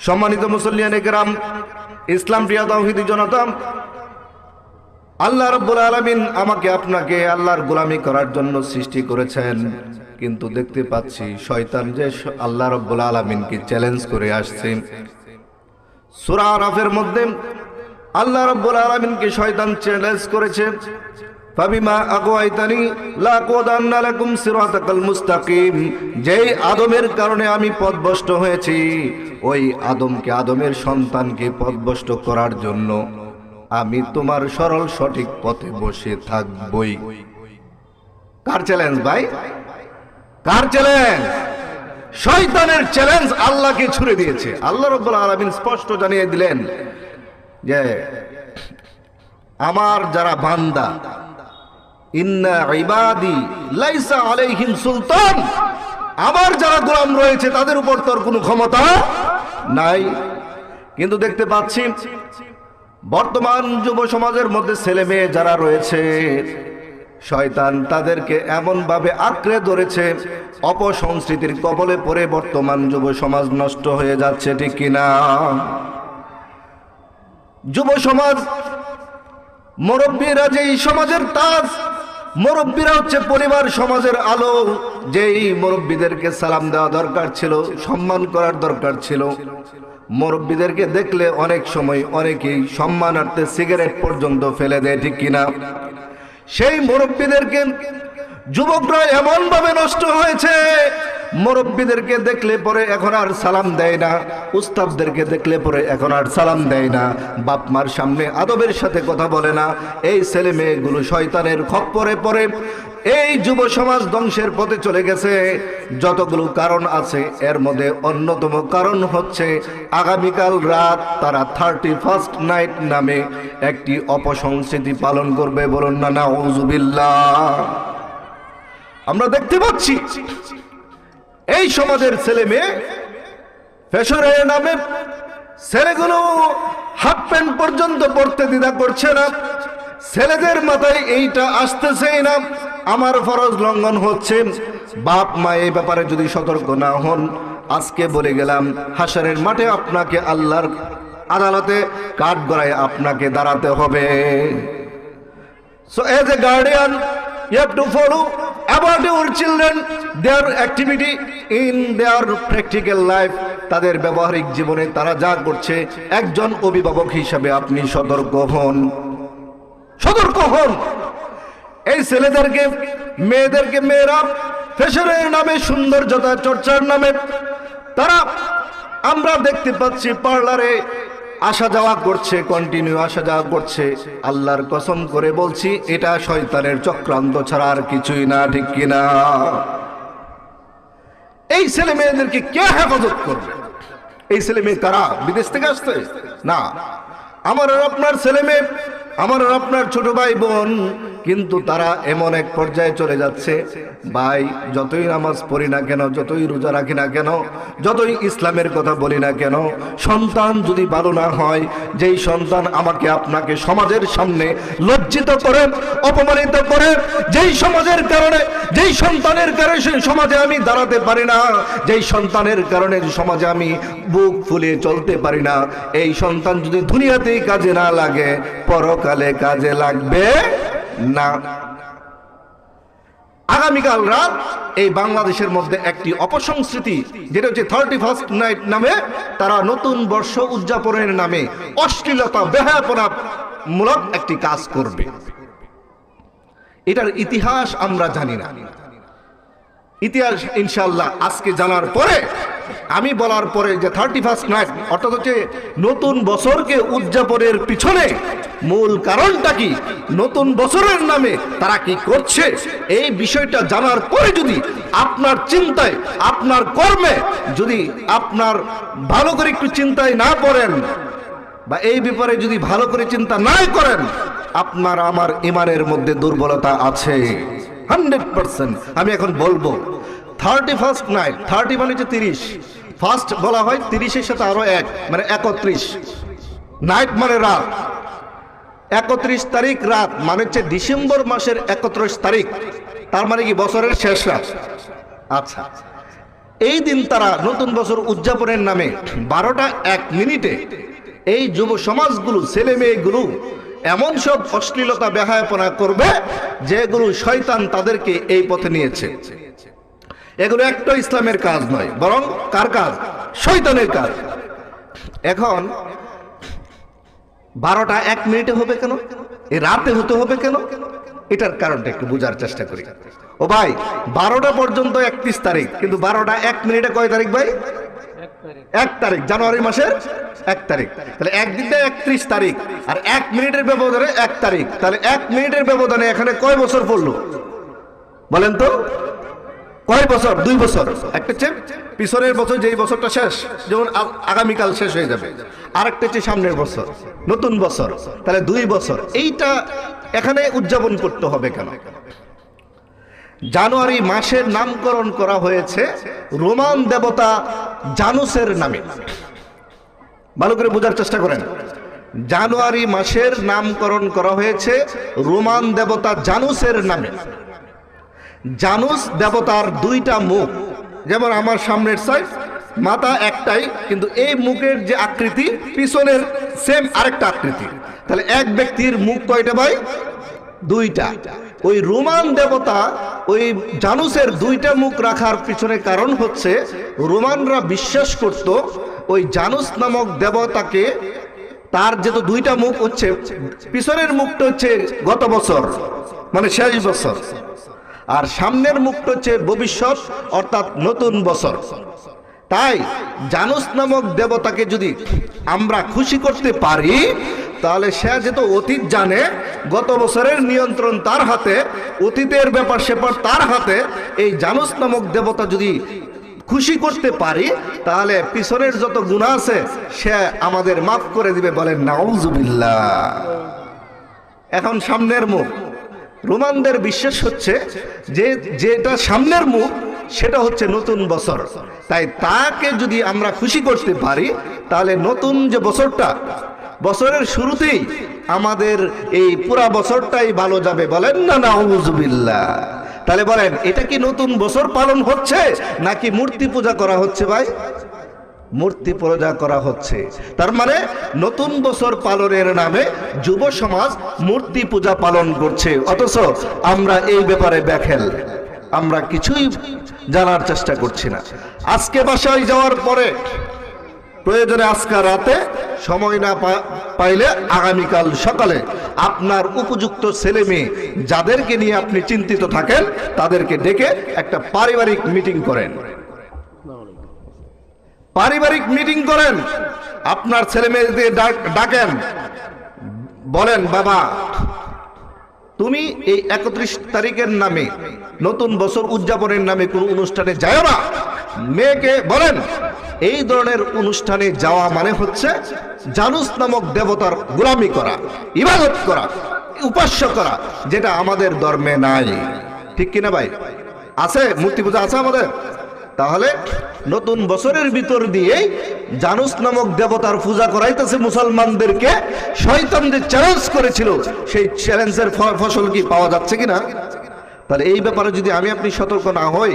সম্মানিত মুসল্লিয়ানে কেরাম, ইসলাম প্রিয় তাওহীদি জনতা, আল্লাহ রাব্বুল আলামিন আমাকে আপনাকে আল্লাহর গোলামি করার জন্য সৃষ্টি করেছেন, কিন্তু দেখতে পাচ্ছি শয়তান যে আল্লাহ রাব্বুল আলামিনকে চ্যালেঞ্জ করে আসছে। সূরা আরাফের মধ্যে আল্লাহ রাব্বুল আলামিনকে শয়তান চ্যালেঞ্জ করেছে, ফাবিমা আগওয়াইতানি লাকুদান্না লাকুম সিরাতাকাল মুস্তাকিম। যেই আদমের কারণে আমি পথভ্রষ্ট হয়েছি, ওই আদমকে, আদমের সন্তানকে পথভ্রষ্ট করার জন্য আমি তোমার সরল সঠিক পথে বসে থাকবই। কার চ্যালেঞ্জ ভাই? কার চ্যালেঞ্জ? শয়তানের চ্যালেঞ্জ আল্লাহকে ছুড়ে দিয়েছে। আল্লাহ রাব্বুল আলামিন স্পষ্ট জানিয়ে দিলেন যে আমার যারা বান্দা, ইন্না ইবাদি লাইসা আলাইহিম সুলতান, আমার যারা গোলাম রয়েছে তাদের উপর তোর কোনো ক্ষমতা নাই। কিন্তু দেখতে পাচ্ছি বর্তমান যুব সমাজের মধ্যে ছেলে মেয়ে যারা রয়েছে, শয়তান তাদেরকে এমন ভাবে আঁকড়ে ধরেছে, অপসংস্কৃতির কবলে পড়ে বর্তমান যুব সমাজ নষ্ট হয়ে যাচ্ছে, ঠিক কিনা? যুব সমাজ, মুরব্বীরা যেই সমাজের তাজ, মুরব্বীরা হচ্ছে পরিবার সমাজের আলো। যেই মুরব্বীদেরকে সালাম দেওয়া দরকার ছিল, সম্মান করার দরকার ছিল, মুরব্বীদেরকে দেখলে অনেক সময় অনেকেই সম্মানার্থে সিগারেট পর্যন্ত ফেলে দেয়, ঠিক কিনা? সেই মুরব্বীদেরকে যুবকরা এমন ভাবে নষ্ট হয়েছে, মুরব্বীদেরকে দেখলে পরে এখন আর সালাম দেয় না, উস্তাদদেরকে দেখলে পরে এখন আর সালাম দেয় না, বাপ মার সামনে আদবের সাথে কথা বলে না। এই ছেলে মেয়েগুলো শয়তানের খপ্পরে পড়ে এই যুব সমাজ ধ্বংসের পথে চলে গেছে। যতগুলো কারণ আছে এর মধ্যে অন্যতম কারণ হচ্ছে আগামীকাল রাত তারা 31st নাইট নামে একটি অপসংস্কৃতি পালন করবে। বলুন না নাউযুবিল্লাহ। আমরা দেখতে পাচ্ছি এই সমাজের ছেলে মেয়ে ফ্যাশনের নামে ছেলেগুলো হাফ প্যান্ট পর্যন্ত পরতে দ্বিধা করছে না। ছেলেদের মাথায় এইটা আসতেছেই না, আমার ফরজ লঙ্ঘন হচ্ছে। বাপ মা এই ব্যাপারে যদি সতর্ক না হন, আজকে বলে গেলাম হাশরের মাঠে আপনাকে আল্লাহর আদালতে কাঠগড়ায় আপনাকে দাঁড়াতে হবে। So as a guardian, you have to follow about your children, their activity in their practical life. তাদের ব্যবহারিক জীবনে তারা যা করছে, একজন অভিভাবক হিসাবে আপনি সতর্ক হন, সতর্ক হন। এই ছেলেদেরকে, মেয়েদেরকে, মেয়েরা ফ্যাশনের নামে, সৌন্দর্যতা চর্চার নামে তারা, আমরা দেখতে পাচ্ছি পার্লারে আসা যাওয়া করছে, কন্টিনিউ আসা যাওয়া করছে। আল্লাহর কসম করে বলছি, এটা শয়তানের চক্রান্ত ছাড়া আর কিছুই না, ঠিক কিনা? এই ছেলে মেয়েদেরকে কে হেফাজত করবে? এই ছেলে মেয়ে কারা? বিদেশ থেকে আসছে না, আমার আর আপনার ছেলে মেয়ে, আমার আর আপনার ছোট ভাই বোন। কিন্তু তারা এমন এক পর্যায়ে চলে যাচ্ছে, ভাই যতই নামাজ পড়ি না কেন, যতই রোজা রাখি না কেন, যতই ইসলামের কথা বলি না কেন, সন্তান যদি ভালো না হয়, যেই সন্তান আমাকে আপনাকে সমাজের সামনে লজ্জিত করে, অপমানিত করে, যেই সমাজের কারণে, যেই সন্তানের কারণে সেই সমাজে আমি দাঁড়াতে পারি না, যেই সন্তানের কারণে সমাজে আমি বুক ফুলিয়ে চলতে পারি না, এই সন্তান যদি দুনিয়াতেই কাজে না লাগে, পরকালে কাজে লাগবে না। আগামীকাল রাত এই বাংলাদেশের মধ্যে একটি অপসংস্কৃতি, যেটা হচ্ছে 31st নাইট নামে, তারা নতুন বর্ষ উদযাপনের নামে অশ্লীলতা, বেহায়াপনা মূলক একটি কাজ করবে। এটার ইতিহাস আমরা জানি না। ইতিহাস ইনশাআল্লাহ আজকে জানার পরে, আমি বলার পরে যে 31st নাইট অর্থাৎ হচ্ছে নতুন বছরকে উদযাপনের পিছনে মূল কারণটা কি, নতুন বছরের নামে তারা কি করছে, এই বিষয়টা জানার পরে যদি আপনার চিন্তায়, আপনার কর্মে যদি আপনার ভালো করে একটু চিন্তায় না করেন, বা এই ব্যাপারে যদি ভালো করে চিন্তা না করেন, আপনার আমার ঈমানের মধ্যে দুর্বলতা আছে 100%। আমি এখন বলবো 31st নাইট, 30 মানে হচ্ছে 30, ফার্স্ট বলা হয় 30-এর সাথে আরো 1 মানে 31, নাইট মানে রাত, 31 তারিখ রাত মানে হচ্ছে ডিসেম্বর মাসের 31 তারিখ, তার মানে কি বছরের শেষ রাত। আচ্ছা, এই দিন তারা নতুন বছর উদযাপনের নামে 12টা 1 মিনিটে এই যুব সমাজগুলো, ছেলে মেয়েগুলো এমন সব অশ্লীলতা বেহায়াপনা করবে যেগুলো শয়তান তাদেরকে এই পথে নিয়েছে। এগুলো একটা ইসলামের কাজ নয়, বরং কার কাজ? শয়তানের কাজ। এখন 12টা 1 মিনিটে হবে কেন? এই রাতে হতে হবে কেন? এটার কারণটা একটু বোঝার চেষ্টা করি। ও ভাই, 12টা পর্যন্ত 31 তারিখ, কিন্তু 12টা 1 মিনিটে কয় তারিখ ভাই? 1 তারিখ, জানুয়ারি মাসের 1 তারিখ। তাহলে একদিন 31 তারিখ, আর 1 মিনিটের ব্যবধানে 1 তারিখ। তাহলে 1 মিনিটের ব্যবধানে এখানে কয় বছর পড়লো বলেন তো? কয় বছর? 2 বছর। একটা হচ্ছে পিছনের বছর, যেই বছরটা শেষ, যেমন আগামীকাল শেষ হয়ে যাবে, আরেকটা হচ্ছে সামনের বছর, নতুন বছর। তাহলে 2 বছর। এইটা এখানে উদযাপন করতে হবে কেন? জানুয়ারি মাসের নামকরণ করা হয়েছে রোমান দেবতা জানুসের নামে। ভালো করে বোঝার চেষ্টা করেন। জানুয়ারি মাসের নামকরণ করা হয়েছে রোমান দেবতা জানুসের নামে। জানুস দেবতার 2টা মুখ, যেমন আমার সামনের সাইড, মাথা একটাই, কিন্তু এই মুখের যে আকৃতি পিছনের সেম আরেকটা আকৃতি। তাহলে এক ব্যক্তির মুখ কয়টা ভাই? 2টা। ওই রোমান দেবতা ওই জানুসের 2টা মুখ রাখার পিছনে কারণ হচ্ছে রোমানরা বিশ্বাস করত ওই জানুস নামক দেবতাকে, তার যেহেতু 2টা মুখ হচ্ছে, পিছনের মুখটা হচ্ছে গত বছর মানে শেষ বছর, আর সামনের মুখটা হচ্ছে ভবিষ্যৎ অর্থাৎ নতুন বছর। তাই জানুস নামক দেবতাকে যদি আমরা খুশি করতে পারি, তাহলে সে যেহেতু অতীত জানে, গত বছরের নিয়ন্ত্রণ তার হাতে, অতীতের ব্যাপার স্যাপার তার হাতে, এই জানুস নামক দেবতা যদি খুশি করতে পারি, তাহলে পিছনের যত গুনাহ আছে সে আমাদের মাফ করে দিবে। বলেন নাউজুবিল্লাহ। এখন সামনের মুখ, রোমানদের বিশ্বাস হচ্ছে যে যেটা সামনের মুখ সেটা হচ্ছে নতুন বছর। তাই তাকে যদি আমরা খুশি করতে পারি, তাহলে নতুন যে বছরটা, বছরের শুরুতেই আমাদের এই পুরা বছরটাই ভালো যাবে। বলেন না নাউজুবিল্লাহ। তাহলে বলেন, এটা কি নতুন বছর পালন হচ্ছে নাকি মূর্তি পূজা করা হচ্ছে ভাই? মূর্তি পূজা করা হচ্ছে। তার মানে নতুন বছর পালনের নামে যুব সমাজ মূর্তি পূজা পালন করছে, অথচ আমরা এই ব্যাপারে বেখেল, আমরা কিছুই জানার চেষ্টা করছি না। আজকে বাসায় যাওয়ার পরে প্রয়োজনে আজকে রাতে, সময় না পাইলে আগামীকাল সকালে আপনার উপযুক্ত ছেলে মেয়ে যাদেরকে নিয়ে আপনি চিন্তিত থাকেন তাদেরকে ডেকে একটা পারিবারিক মিটিং করেন। পারিবারিক মিটিং করেন, আপনার ছেলে মেয়েদের ডাকেন, বলেন বাবা তুমি এই 31 তারিখের নামে, নতুন বছর উদযাপনের নামে কোন অনুষ্ঠানে যাও না। মেয়েকে বলেন এই ধরনের অনুষ্ঠানে যাওয়া মানে হচ্ছে জানুস নামক দেবতার গোলামি করা, ইবাদত করা, উপাস্য করা, যেটা আমাদের ধর্মে নাই। ঠিক কিনা ভাই? আছে মূর্তি পূজা আছে আমাদের। তাহলে নতুন বছরের ভিতর দিয়ে জানুস নামক দেবতার পূজা করাইতেছে মুসলমানদেরকে। শয়তান যে চ্যালেঞ্জ করেছিল, সেই চ্যালেঞ্জের ফসল কি পাওয়া যাচ্ছে কিনা? তাহলে এই ব্যাপারে যদি আমি আপনি সতর্ক না হই,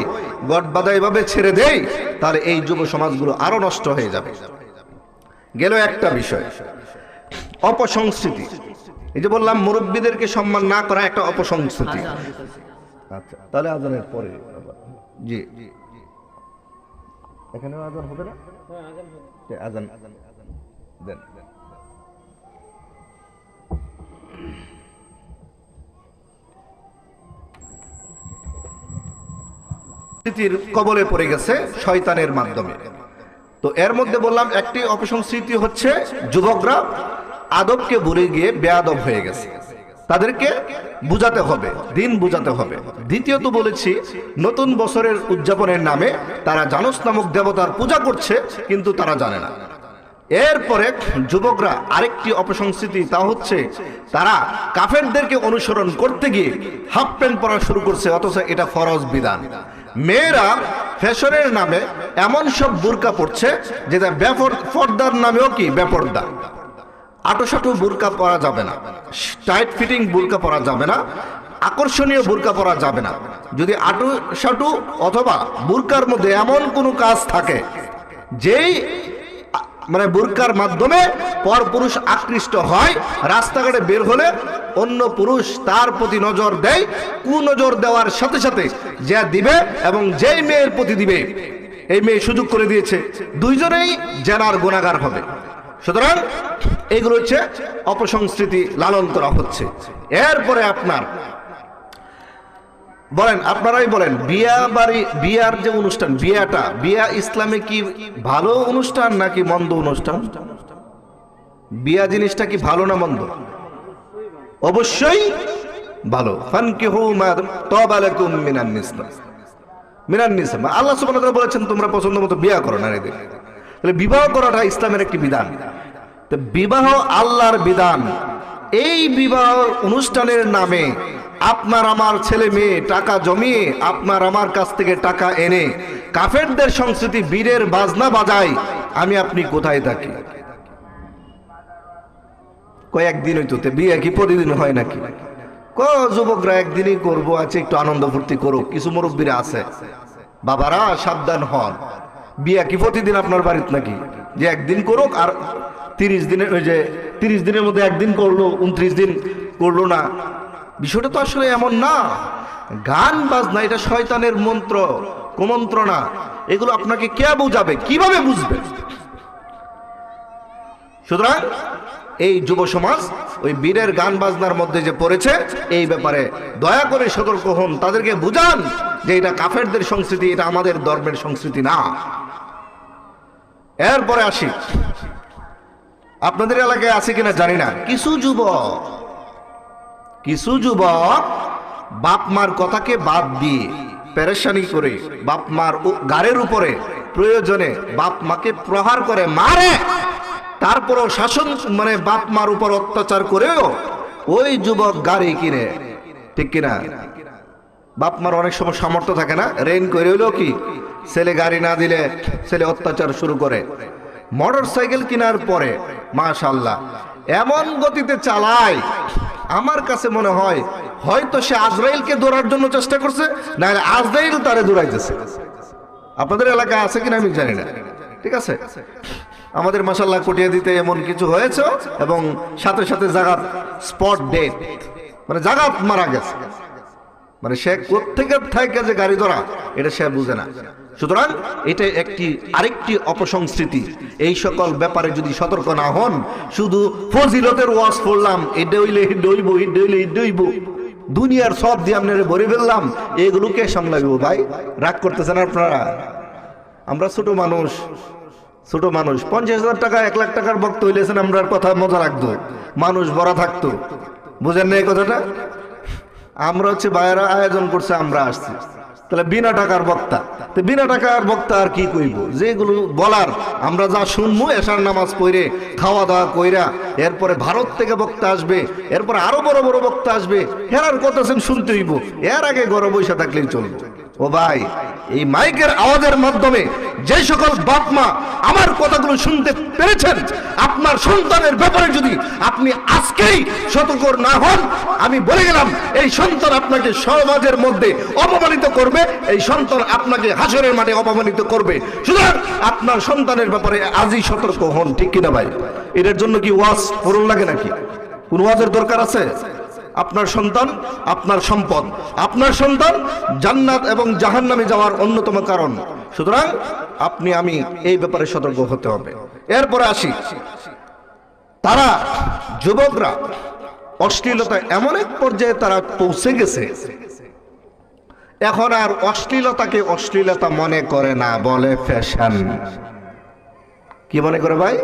গট বাঁধা এভাবে ছেড়ে দেই, তাহলে এই যুব সমাজগুলো আরো নষ্ট হয়ে যাবে। গেল একটা বিষয়, অপসংস্কৃতি। এই যে বললাম মুরব্বীদেরকে সম্মান না করা একটা অপসংস্কৃতি। আচ্ছা, তাহলে আজানের পরে জি এখানে আজান হবে না? আজান দেন। সংস্কৃতির কবলে পড়ে গেছে শয়তানের মাধ্যমে। তো এর মধ্যে বললাম একটি অপসংস্কৃতি হচ্ছে যুবকরা আদবকে ভুলে গিয়ে বেয়াদব হয়ে গেছে, তাদেরকে বুঝাতে হবে, দিন বুঝাতে হবে। দ্বিতীয়ত বলেছি নতুন বছরের উদযাপনের নামে তারা জানুস নামক দেবতার পূজা করছে, কিন্তু তারা জানে না। এরপরে যুবকরা আরেকটি অপসংস্কৃতি, তা হচ্ছে তারা কাফেরদেরকে অনুসরণ করতে গিয়ে হাফ প্যান্ট পরা শুরু করছে, অথচ এটা ফরজ বিধান। মেয়েরা ফ্যাশনের নামে এমন সব বুরকা পড়ছে যেটা পর্দার নামেও কি বেপর্দা। আটোসাটো বুরকা পরা যাবে না, টাইট ফিটিং বুরকা পরা যাবে না, আকর্ষণীয় বোরকা পরা যাবে না। যদি আটু সাটু অথবা বোরকার মধ্যে এমন কোনো কাজ থাকে যেই মানে বোরকার মাধ্যমে পরপুরুষ আকৃষ্ট হয়, রাস্তাঘাটে বের হলে অন্য পুরুষ তার প্রতি নজর দেয়, কুনজর দেওয়ার সাথে সাথে যে দিবে এবং যেই মেয়ের প্রতি দিবে, এই মেয়ে সুযোগ করে দিয়েছে, দুইজনেই জেনার গুনাহগার হবে। সুতরাং এইগুলো হচ্ছে অপসংস্কৃতি লালন করা হচ্ছে। এরপরে আপনার বলেন, আপনারাই বলেন, বিয়া বাড়ি, বিয়ার যে অনুষ্ঠান, বিয়া ইসলামে কি ভালো অনুষ্ঠান নাকি মন্দ অনুষ্ঠান? বিয়া জিনিসটা কি ভালো না মন্দ? অবশ্যই ভালো। ফানকিহু মা তাবা লাকুম মিনান নিসা। আল্লাহ সুবহানাহু ওয়া তাআলা বলেছেন তোমরা পছন্দ মতো বিয়া করো নারীদের। তাহলে বিবাহ করাটা ইসলামের একটি বিধান। তো বিবাহ আল্লাহর বিধান। এই বিবাহ অনুষ্ঠানের নামে আপনার আমার ছেলে মেয়ে টাকা জমিয়ে আপনার আমার কাছ থেকে টাকা এনে কাফেরদের সংস্কৃতি বীরের বাজনা বাজায়, আমি আপনি কোথায় থাকি? কয়েকদিন হইতো, বিয়ে কি প্রতিদিন হয় নাকি? যুবকরা একদিনই করবো, আছে একটু আনন্দ ফুর্তি করুক। কিছু মুরব্বীরা আছে, বাবারা সাবধান হন, বিয়ে কি প্রতিদিন আপনার বাড়িতে নাকি? যে একদিন করুক আর 30 দিনের, ওই যে 30 দিনের মধ্যে একদিন করলো, 29 দিন করলো না। বিষয়টা তো আসলে এমন না। গান বাজনা এটা শয়তানের মন্ত্র, কুমন্ত্রণা। এগুলো আপনাকে কে বুঝাবে, কিভাবে বুঝবে? সুতরাং এই যুব সমাজ ওই বীরের গান বাজনার মধ্যে যে পড়েছে, এই ব্যাপারে দয়া করে সতর্ক হন, তাদেরকে বুঝান যে এটা কাফেরদের সংস্কৃতি, এটা আমাদের ধর্মের সংস্কৃতি না। এরপরে আসি, আপনাদের এলাকায় আছে কিনা জানি না, কিছু যুবক বাপ মার কথাকে বাদ দিয়ে পেরেশানি করে বাপ মার গাড়ির উপরে প্রয়োজনে বাপ মাকে প্রহার করে, মারে, তারপরও শাসন মানে বাপ মার উপর অত্যাচার করেও ওই যুবক গাড়ি কিনে, ঠিক কিনা? বাপ মার অনেক সময় সামর্থ্য থাকে না, রেন করে হইলো কি ছেলে গাড়ি না দিলে ছেলে অত্যাচার শুরু করে। মোটর সাইকেল কেনার পরে মাশাআল্লাহ এমন গতিতে চালায়, আমার কাছে মনে হয় হয়তো সে আজরাইলকে ধরার জন্য চেষ্টা করছে, না আজরাইল তারে দৌড়াইতেছে। আপনাদের এলাকায় আছে কিনা আমি জানি না, ঠিক আছে? আমাদের মাশাআল্লাহ কটিয়া দিতে এমন কিছু হয়েছে এবং সাথে সাথে জাগাত স্পট ডেথ, মানে জাগাত মারা গেছে, মানে সে কোত্থেকে থাকে যে গাড়ি ধরা এটা সে বুঝে না। সুতরাং এটা আরেকটি অপসংস্কৃতি। এই সকল ব্যাপারে যদি সতর্ক না হন, শুধু ফজিলতের ওয়াজ পড়লাম, এটা হইলে দইব, দুনিয়ার সব দিয়ে আপনারা ভরে ফেললাম, এগুলোকে সামলাইব। ভাই রাগ করতেছেন আপনারা? আমরা ছোট মানুষ 50,000 টাকা 1 লাখ টাকার ভক্ত হইলেছেন, আমরা কথা মজা লাগতো, মানুষ ভরা থাকতো, বুঝেন না এই কথাটা? আমরা হচ্ছে বাইরে আয়োজন করছে, আমরা আসছি, তাহলে বিনা টাকার বক্তা, তো বিনা টাকার বক্তা আর কি কইব? যেগুলো বলার আমরা যা শুনবো, এশার নামাজ পড়ে খাওয়া দাওয়া কইরা, এরপরে ভারত থেকে বক্তা আসবে, এরপরে আরো বড় বড় বক্তা আসবে, হেরার কথা শুনতে হইব, এর আগে ঘরে বসে থাকলেই চলবে। ও ভাই, এই মাইকের আওয়াজের মাধ্যমে যে সকল বাপ মা আমার কথাগুলো শুনতে পেরেছেন, আপনার সন্তানের ব্যাপারে যদি আপনি আজকেই সতর্ক না হন, আমি বলে গেলাম এই সন্তান আপনাকে সমাজের মধ্যে অপমানিত করবে, এই সন্তান আপনাকে হাসরের মাঠে অপমানিত করবে। সুতরাং আপনার সন্তানের ব্যাপারে আজই সতর্ক হন, ঠিক কিনা ভাই? এটার জন্য কি ওয়াজ পড়ন লাগে নাকি? কোন ওয়াজের দরকার আছে? আপনার সন্তান আপনার সম্পদ, আপনার সন্তান জান্নাত এবং জাহান্নামে যাওয়ার অন্যতম কারণ। সুতরাং আপনি আমি এই ব্যাপারে সতর্ক হতে হবে। এরপরে আসি, তারা যুবকরা অশ্লীলতা এমন এক পর্যায়ে তারা পৌঁছে গেছে, এখন আর অশ্লীলতাকে অশ্লীলতা মনে করে না, বলে ফ্যাশন। কি মনে করে ভাই?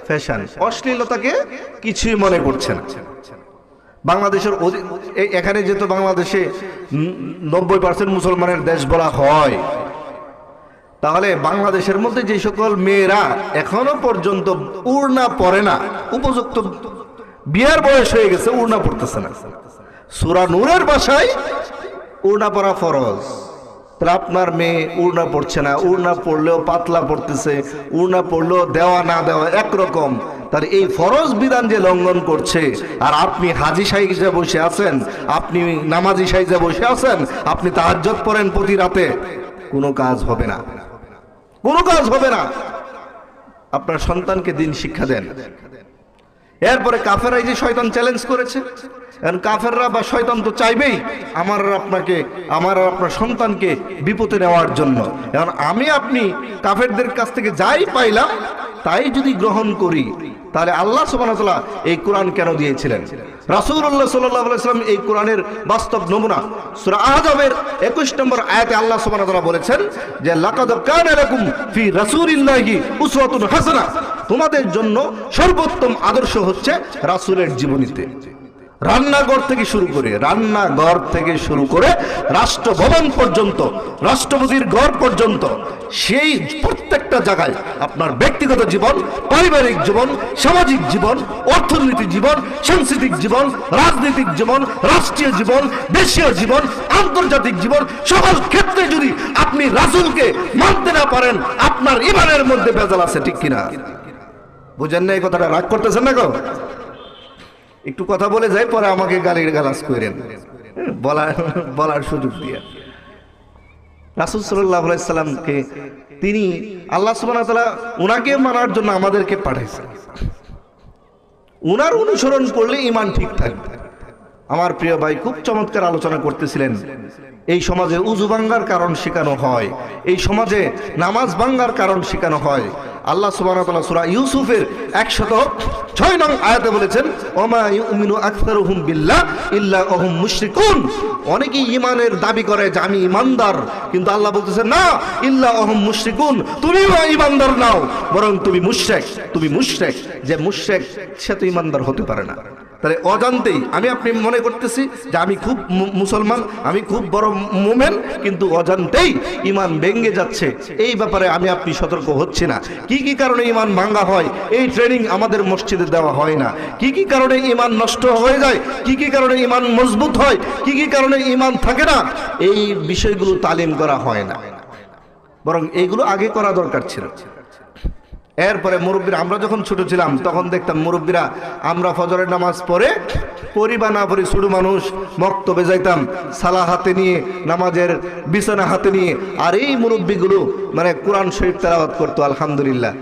ফ্যাশন। অশ্লীলতাকে কিছুই মনে করছে না। বাংলাদেশের এখানে যেহেতু বাংলাদেশে 90% মুসলমানের দেশ বলা হয়, তাহলে বাংলাদেশের মধ্যে যে সকল মেয়েরা এখনো পর্যন্ত উড়না পরে না, উপযুক্ত বিয়ার বয়স হয়ে গেছে, উড়না পড়তেছে না। সূরা নূরের ভাষায় উড়না পরা ফরজ। তাহলে আপনার মেয়ে উড়না পড়ছে না, উড়না পড়লেও পাতলা পড়তেছে, উড়না পড়লেও দেওয়া না দেওয়া একরকম, তাহলে এই ফরজ বিধান যে লঙ্ঘন করছে, আর আপনি হাজি সাইজে বসে আছেন, আপনি নামাজি সাইজে বসে আছেন, আপনি তাহাজ্জুদ পড়েন প্রতি রাতে, কোনো কাজ হবে না, কোনো কাজ হবে না। আপনার সন্তানকে দিন শিক্ষা দেন। এরপরে কাফেরাই যে শয়তান চ্যালেঞ্জ করেছে, কাফেররা বা শয়তান তো চাইবেই আমার আপনার সন্তানকে বিপদে নেওয়ার জন্য। এখন আমি আপনি কাফেরদের কাছ থেকে যাই পাইলাম তাই যদি গ্রহণ করি, তাহলে আল্লাহ সুবহানাহু ওয়া তাআলা এই কোরআন কেন দিয়েছিলেন? রাসূলুল্লাহ সাল্লাল্লাহু আলাইহি ওয়াসাল্লাম এই কোরআনের বাস্তব নমুনা। সূরা আহজাবের 21 নম্বর আয়াতে আল্লাহ সুবহানাহু ওয়া তাআলা বলেছেন যে লাকাদ কানা লাকুম ফি রাসূলিল্লাহি উসওয়াতুন হাসানাহ, তোমাদের জন্য সর্বোত্তম আদর্শ হচ্ছে রাসূলের জীবনীতে। রান্নাঘর থেকে শুরু করে রাষ্ট্রভবন পর্যন্ত, রাষ্ট্রপতির ঘর পর্যন্ত, সেই প্রত্যেকটা জায়গায় আপনার ব্যক্তিগত জীবন, পারিবারিক জীবন, সামাজিক জীবন, অর্থনৈতিক জীবন, সাংস্কৃতিক জীবন, রাজনৈতিক জীবন, রাষ্ট্রীয় জীবন, দেশীয় জীবন, আন্তর্জাতিক জীবন, সকল ক্ষেত্রে যদি আপনি রাসূলকে মানতে না পারেন, আপনার ঈমানের মধ্যে ভেজাল আছে, ঠিক কিনা? বুঝেন না এই কথাটা? রাগ করতেছেন না গো? একটু কথা বলে যাই, পরে আমাকে গালাজ করেন বলার সুযোগ দিয়ে। রাসূল সাল্লাল্লাহু আলাইহি সাল্লামকে তিনি আল্লাহ সুবহানাহু ওয়া তাআলা উনাকে মানার জন্য আমাদেরকে পাঠাইছেন। উনার অনুসরণ করলে ঈমান ঠিক থাকবে। আমার প্রিয় ভাই খুব চমৎকার আলোচনা করতেছিলেন। এই সমাজে উযু ভাঙ্গার কারণ শেখানো হয়, এই সমাজে নামাজ ভাঙ্গার কারণ শেখানো হয়। আল্লাহ সুবহানাহু ওয়া তাআলা সূরা ইউসুফের 106 নং আয়াতে বলেছেন ওমা ইউমিনু আকসারুহুম বিল্লাহ ইল্লা ওহুম মুশরিকুন। অনেকেই ঈমানের দাবি করে যে আমি ঈমানদার, কিন্তু আল্লাহ বলতেছেন না, ইল্লা ওহুম মুশরিকুন, তুমিও ঈমানদার নাও, বরং তুমি মুশরিক। যে মুশরিক সে তো ঈমানদার হতে পারে না। তাহলে অজান্তেই আমি আপনি মনে করতেছি যে আমি খুব মুসলমান, আমি খুব বড় মুমিন, কিন্তু অজান্তেই ঈমান ভেঙে যাচ্ছে। এই ব্যাপারে আমি আপনি সতর্ক হচ্ছি না। কি কি কারণে ঈমান ভাঙা হয় এই ট্রেনিং আমাদের মসজিদে দেওয়া হয় না। কি কি কারণে ঈমান নষ্ট হয়ে যায়, কি কি কারণে ঈমান মজবুত হয়, কি কি কারণে ঈমান থাকে না, এই বিষয়গুলো তালিম করা হয় না, বরং এইগুলো আগে করা দরকার ছিল। এরপরে মুরব্বীরা, আমরা যখন ছোট ছিলাম তখন দেখতাম মুরব্বীরা, আমরা ফজরের নামাজ পড়ে পড়ি বা না পড়ি, ছোট মানুষ মক্তবে যাইতাম সালা হাতে নিয়ে, নামাজের বিছানা হাতে নিয়ে, আর এই মুরব্বীগুলো মানে কোরআন শরীফ তেলাওয়াত করতো। আলহামদুলিল্লাহ,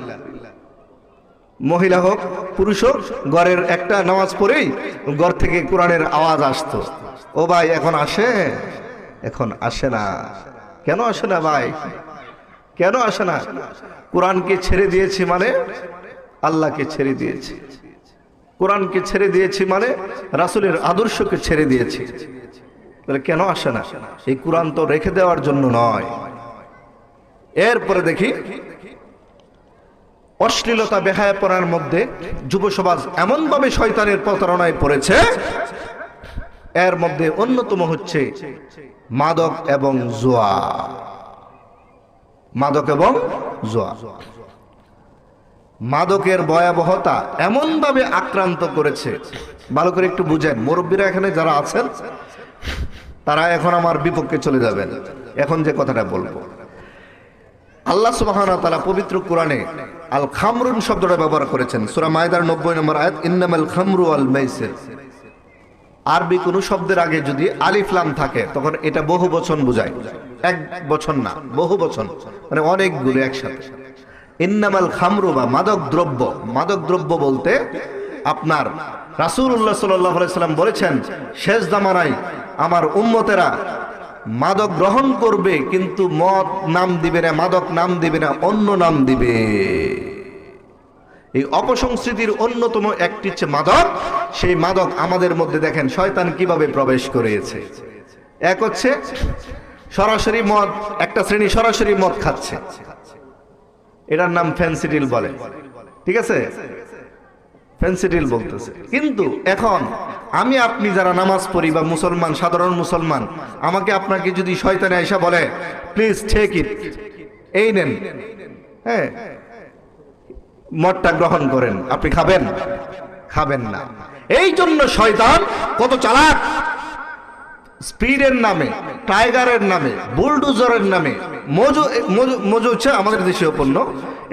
মহিলা হোক পুরুষ হোক, ঘরের একটা নামাজ পড়েই ঘর থেকে কোরআনের আওয়াজ আসতো। ও ভাই এখন আসে না। কেন আসে না ভাই? কেন আসে না? কোরআনকে ছেড়ে দিয়েছি মানে আল্লাহকে ছেড়ে দিয়েছি, কোরআনকে ছেড়ে দিয়েছি মানে রাসূলের আদর্শকে ছেড়ে দিয়েছি। তাহলে কেন আসে না? এই কোরআন তো রেখে দেওয়ার জন্য নয়। এরপরে দেখি অশ্লীলতা বেহায়াপনার মধ্যে যুব সমাজ এমনভাবে শয়তানের প্রতারণায় পড়েছে, এর মধ্যে অন্যতম হচ্ছে মাদক এবং জুয়া। মাদকের ভয়াবহতা এমনভাবে আক্রান্ত করেছে, ভালো করে একটু বুঝেন। মুরব্বীরা এখানে যারা আছেন তারা এখন আমার বিপক্ষে চলে যাবেন এখন যে কথাটা বলবো। আল্লাহ সুবহানাহু ওয়া তাআলা পবিত্র কোরআনে আল খামরুন শব্দটা ব্যবহার করেছেন। সূরা মায়দার 90 নম্বর আয়াত, ইন্নামাল খামরু ওয়াল মাইসির। আরবি কোন শব্দের আগে যদি আলিফ লাম থাকে তখন এটা বহু বচন বোঝায়, এক বচন না, বহু বচন, মানে অনেকগুলো একসাথে। ইন্নামাল খামরু বা মাদক দ্রব্য বলতে আপনার রাসূলুল্লাহ সাল্লাল্লাহু আলাইহি সাল্লাম বলেছেন, শেষ জামানায় আমার উম্মতেরা মাদক গ্রহণ করবে, কিন্তু মদ নাম দিবে না, মাদক নাম দিবে না, অন্য নাম দিবে। এই অপসংস্কৃতির অন্যতম একটি হচ্ছে মাদক। সেই মাদক আমাদের মধ্যে দেখেন শয়তান কিভাবে প্রবেশ করেছে। এক হচ্ছে সরাসরি মদ, একটা শ্রেণী সরাসরি মদ খাচ্ছে, এটার নাম ফেন্সিডিল বলে, ঠিক আছে, ফেন্সিডিল বলতেছে। কিন্তু এখন আমি আপনি যারা নামাজ পড়ি বা মুসলমান, সাধারণ মুসলমান, আমাকে আপনাকে যদি শয়তানে আয়েশা বলে প্লিজ টেক ইট, এই নেন, হ্যাঁ মদটা গ্রহণ করেন, আপনি খাবেন না। এই জন্য শয়তান কত চালাক, স্পিডের নামে, টাইগারের নামে, বুলডোজারের নামে, মজু হচ্ছে আমাদের দেশীয় পণ্য,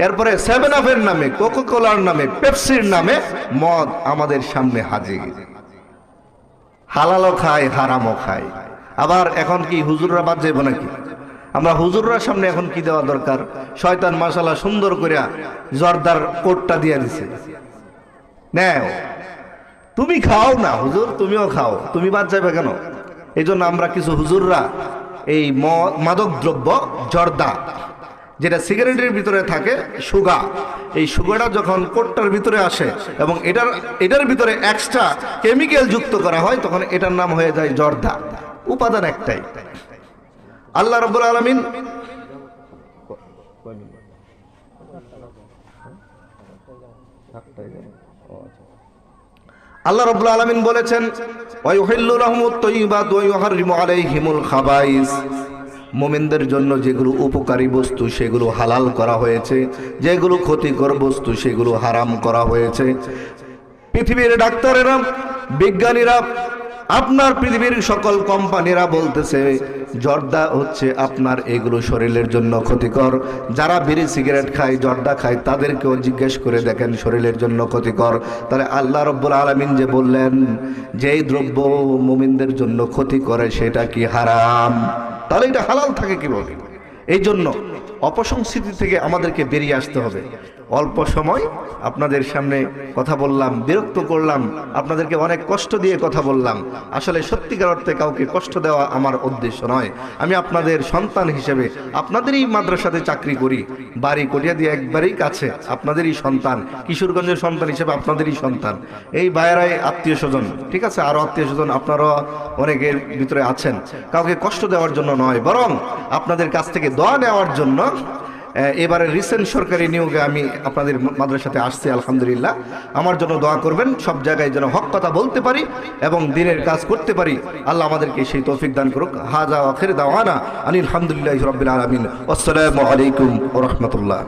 এরপরে 7-আপের নামে, কোকাকোলার নামে, পেপসির নামে মদ আমাদের সামনে হাজির। হালালও খায়, হারামও খায়। আবার এখন কি হুজুররা বাদ যাইব নাকি? আমরা হুজুররা সামনে এখন কি দেওয়া দরকার? শয়তান মাশাআল্লাহ সুন্দর করে জর্দার কোটটা দিয়ে দিছে, নেও তুমি খাও না হুজুর, তুমিও খাও, তুমি বাদ যাবে কেন? এই জন্য আমরা কিছু হুজুররা এই মাদক দ্রব্য জর্দা, যেটা সিগারেটের ভিতরে থাকে সুগা, এই সুগাটা যখন কোটটার ভিতরে আসে এবং এটার ভিতরে এক্সট্রা কেমিক্যাল যুক্ত করা হয়, তখন এটার নাম হয়ে যায় জর্দা। উপাদান একটাই। আল্লাহ রাব্বুল আলামিন আল্লাহ রাব্বুল আলামিন বলেছেন, ওয়া ইউহিল্লু লাহুমুত তাইয়্যিবাত ওয়া ইউহাররিমু আলাইহিমুল খাবাইস। মুমিনদের জন্য যেগুলো উপকারী বস্তু সেগুলো হালাল করা হয়েছে, যেগুলো ক্ষতিকর বস্তু সেগুলো হারাম করা হয়েছে। পৃথিবীর ডাক্তারেরা, বিজ্ঞানীরা, আপনার পৃথিবীর সকল কোম্পানিরা বলতেছে জর্দা হচ্ছে আপনার এগুলো শরীরের জন্য ক্ষতিকর। যারা বিড়ি সিগারেট খায়, জর্দা খায়, তাদেরকেও জিজ্ঞেস করে দেখেন শরীরের জন্য ক্ষতিকর। তাহলে আল্লাহ রাব্বুল আলামিন যে বললেন যে এই দ্রব্য মুমিনদের জন্য ক্ষতি করে সেটা কি হারাম? তাহলে এটা হালাল থাকে কিভাবে? এই জন্য অপসংস্কৃতি থেকে আমাদেরকে বেরিয়ে আসতে হবে। অল্প সময় আপনাদের সামনে কথা বললাম, বিরক্ত করলাম, আপনাদেরকে অনেক কষ্ট দিয়ে কথা বললাম। আসলে সত্যিকার অর্থে কাউকে কষ্ট দেওয়া আমার উদ্দেশ্য নয়। আমি আপনাদের সন্তান হিসেবে আপনাদেরই মাদ্রাসাতে চাকরি করি, বাড়ি কটিয়া দিয়ে একবারেই কাছে, আপনাদেরই সন্তান, কিশোরগঞ্জের সন্তান হিসেবে আপনাদেরই সন্তান। এই বাইরাই আত্মীয় স্বজন, ঠিক আছে, আরও আত্মীয় স্বজন আপনারা অনেকের ভিতরে আছেন। কাউকে কষ্ট দেওয়ার জন্য নয়, বরং আপনাদের কাছ থেকে দোয়া নেওয়ার জন্য। এবারে রিসেন্ট সরকারি নিয়োগে আমি আপনাদের মাদ্রাসাতে আসছি, আলহামদুলিল্লাহ। আমার জন্য দোয়া করবেন, সব জায়গায় যেন হক কথা বলতে পারি এবং দ্বীনের কাজ করতে পারি। আল্লাহ আমাদেরকে সেই তৌফিক দান করুক। হাজা আখির দাওয়ানা আনিল হামদুলিল্লাহি রাব্বিল আলামিন। আসসালামু আলাইকুম ওয়া রাহমাতুল্লাহ।